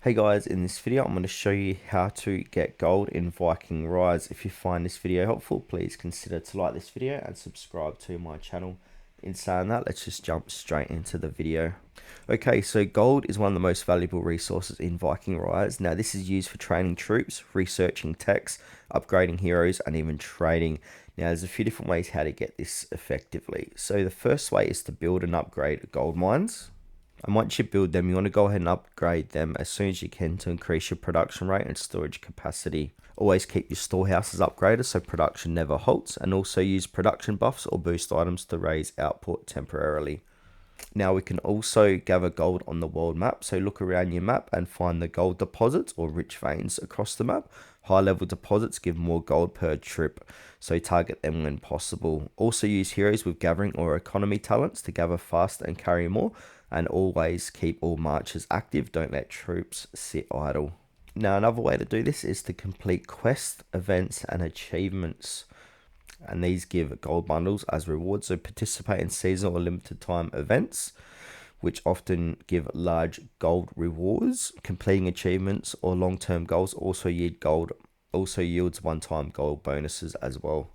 Hey guys, in this video I'm going to show you how to get gold in Viking Rise. If you find this video helpful, please consider to like this video and subscribe to my channel. In saying that, let's just jump straight into the video. Okay, so gold is one of the most valuable resources in Viking Rise. Now this is used for training troops, researching techs, upgrading heroes, and even trading. Now there's a few different ways how to get this effectively. So the first way is to build and upgrade gold mines. And once you build them, you want to go ahead and upgrade them as soon as you can to increase your production rate and storage capacity. Always keep your storehouses upgraded so production never halts, and also use production buffs or boost items to raise output temporarily. Now we can also gather gold on the world map, so look around your map and find the gold deposits or rich veins across the map. High level deposits give more gold per trip, so target them when possible. Also use heroes with gathering or economy talents to gather faster and carry more, and always keep all marches active, don't let troops sit idle. Now another way to do this is to complete quests, events and achievements, and these give gold bundles as rewards. So participate in seasonal or limited time events, which often give large gold rewards. Completing achievements or long-term goals also yields one-time gold bonuses as well.